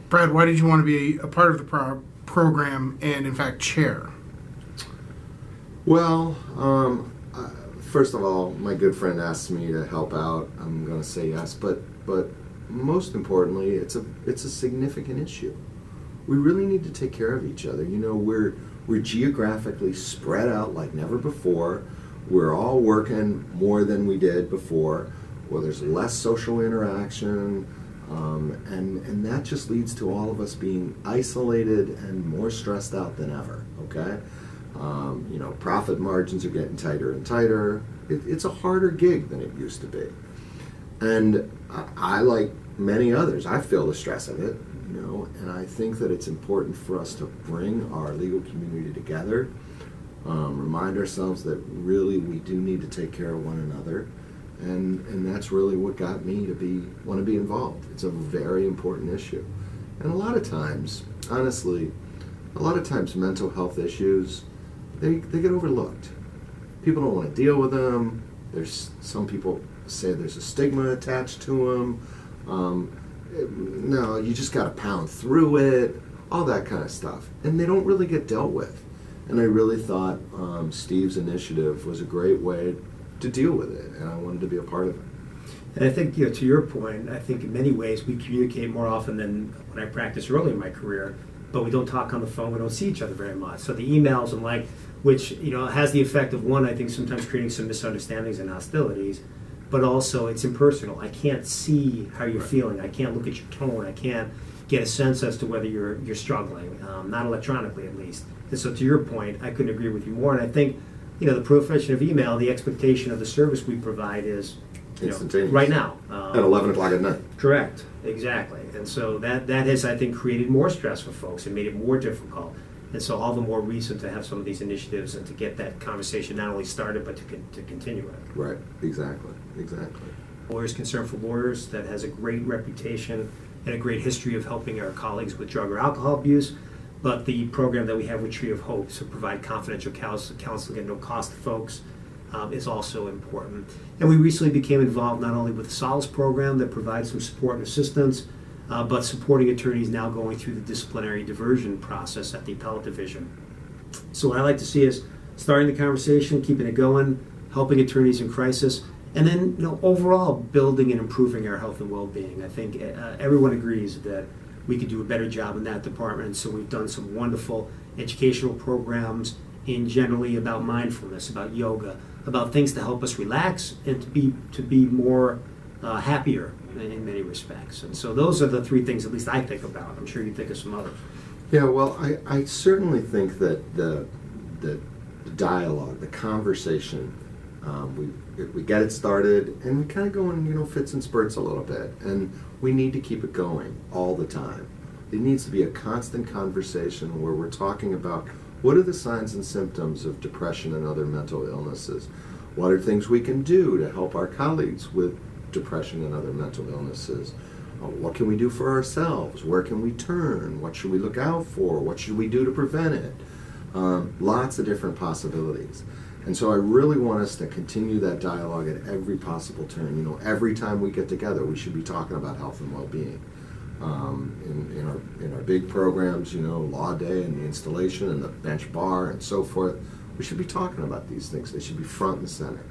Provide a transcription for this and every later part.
Brad, why did you want to be a part of the program and, in fact, chair? Well, first of all, my good friend asked me to help out. I'm going to say yes, but most importantly, it's a significant issue. We really need to take care of each other. You know, we're geographically spread out like never before. We're all working more than we did before. Well, there's less social interaction, and that just leads to all of us being isolated and more stressed out than ever. Okay. You know, profit margins are getting tighter and tighter. It's a harder gig than it used to be. And I, like many others, I feel the stress of it, you know, and I think that it's important for us to bring our legal community together, remind ourselves that really we do need to take care of one another, and that's really what got me to want to be involved. It's a very important issue. And a lot of times, honestly, mental health issues, they get overlooked. People don't want to deal with them. There's some people say there's a stigma attached to them. No, you just got to pound through it, all that kind of stuff. And they don't really get dealt with. And I really thought Steve's initiative was a great way to deal with it, and I wanted to be a part of it. And I think, you know, to your point, I think in many ways we communicate more often than when I practiced early in my career, but we don't talk on the phone, we don't see each other very much. So the emails and which, you know, has the effect of, one, I think sometimes creating some misunderstandings and hostilities, but also it's impersonal. I can't see how you're feeling. I can't look at your tone. I can't get a sense as to whether you're struggling, not electronically at least. And so to your point, I couldn't agree with you more. And I think, you know, the profession of email, the expectation of the service we provide is, you know, right now. At 11 o'clock at night. Correct, exactly. And so that has, I think, created more stress for folks and made it more difficult. And so all the more reason to have some of these initiatives and to get that conversation not only started, but to continue it. Right, exactly. Lawyers Concern for Lawyers, that has a great reputation and a great history of helping our colleagues with drug or alcohol abuse. But the program that we have with Tree of Hope to provide confidential counseling at no cost to folks is also important. And we recently became involved not only with the Solace program that provides some support and assistance, but supporting attorneys now going through the disciplinary diversion process at the appellate division. So what I like to see is starting the conversation, keeping it going, helping attorneys in crisis, and then, you know, overall building and improving our health and well-being. I think everyone agrees that we could do a better job in that department. So we've done some wonderful educational programs in generally about mindfulness, about yoga, about things to help us relax and to be more happier in many respects. And so those are the three things at least I think about. I'm sure you think of some others. Yeah, well, I certainly think that the dialogue, the conversation, we get it started, and we kind of go in, you know, fits and spurts a little bit, and we need to keep it going all the time. It needs to be a constant conversation where we're talking about what are the signs and symptoms of depression and other mental illnesses. What are things we can do to help our colleagues with depression and other mental illnesses? What can we do for ourselves? Where can we turn? What should we look out for? What should we do to prevent it? Lots of different possibilities. And so I really want us to continue that dialogue at every possible turn. You know, every time we get together, we should be talking about health and well-being. In our big programs, you know, Law Day and the installation and the bench bar and so forth, we should be talking about these things. They should be front and center.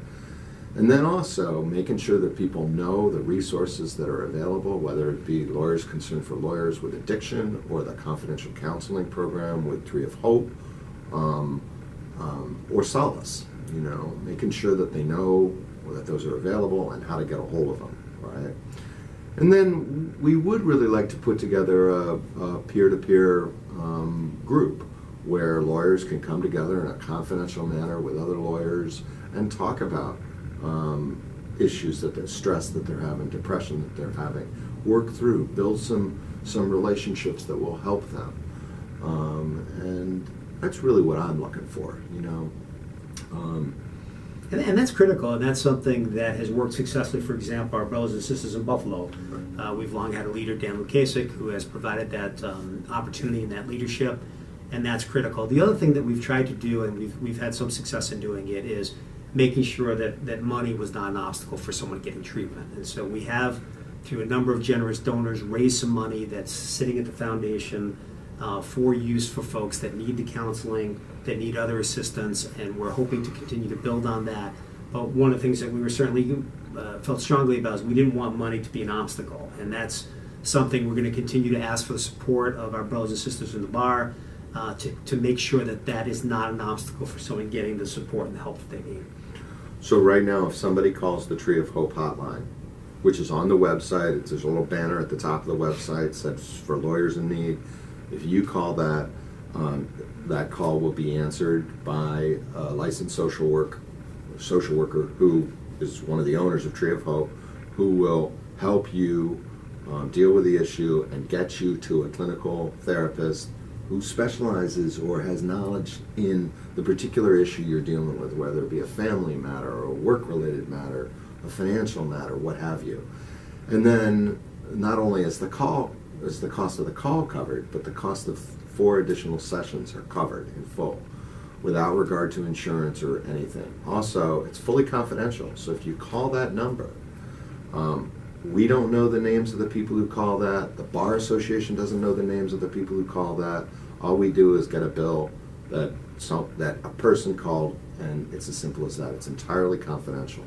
And then also making sure that people know the resources that are available, whether it be Lawyers Concern for Lawyers with Addiction or the confidential counseling program with Tree of Hope, or Solace, you know, making sure that they know that those are available and how to get a hold of them, right? And then we would really like to put together a peer-to-peer group where lawyers can come together in a confidential manner with other lawyers and talk about issues that they're stress that they're having, depression that they're having, work through, build some relationships that will help them. And that's really what I'm looking for, you know. And that's critical, and that's something that has worked successfully. For example, our brothers and sisters in Buffalo, we've long had a leader, Dan Lukasik, who has provided that opportunity and that leadership, and that's critical. The other thing that we've tried to do, and we've had some success in doing it, is making sure that money was not an obstacle for someone getting treatment. And so we have through a number of generous donors, raised some money that's sitting at the foundation for use for folks that need the counseling, that need other assistance, and we're hoping to continue to build on that. But one of the things that we were certainly felt strongly about is we didn't want money to be an obstacle, and that's something we're going to continue to ask for the support of our brothers and sisters in the bar to make sure that that is not an obstacle for someone getting the support and the help that they need. So right now, if somebody calls the Tree of Hope hotline, which is on the website, there's a little banner at the top of the website that says for lawyers in need. If you call that, that call will be answered by a licensed social worker who is one of the owners of Tree of Hope, who will help you deal with the issue and get you to a clinical therapist who specializes or has knowledge in the particular issue you're dealing with, whether it be a family matter or a work-related matter, a financial matter, what have you. And then not only is the cost of the call covered, but the cost of 4 additional sessions are covered in full, without regard to insurance or anything. Also, it's fully confidential, so if you call that number, we don't know the names of the people who call that. The Bar Association doesn't know the names of the people who call that. All we do is get a bill that a person called, and it's as simple as that. It's entirely confidential.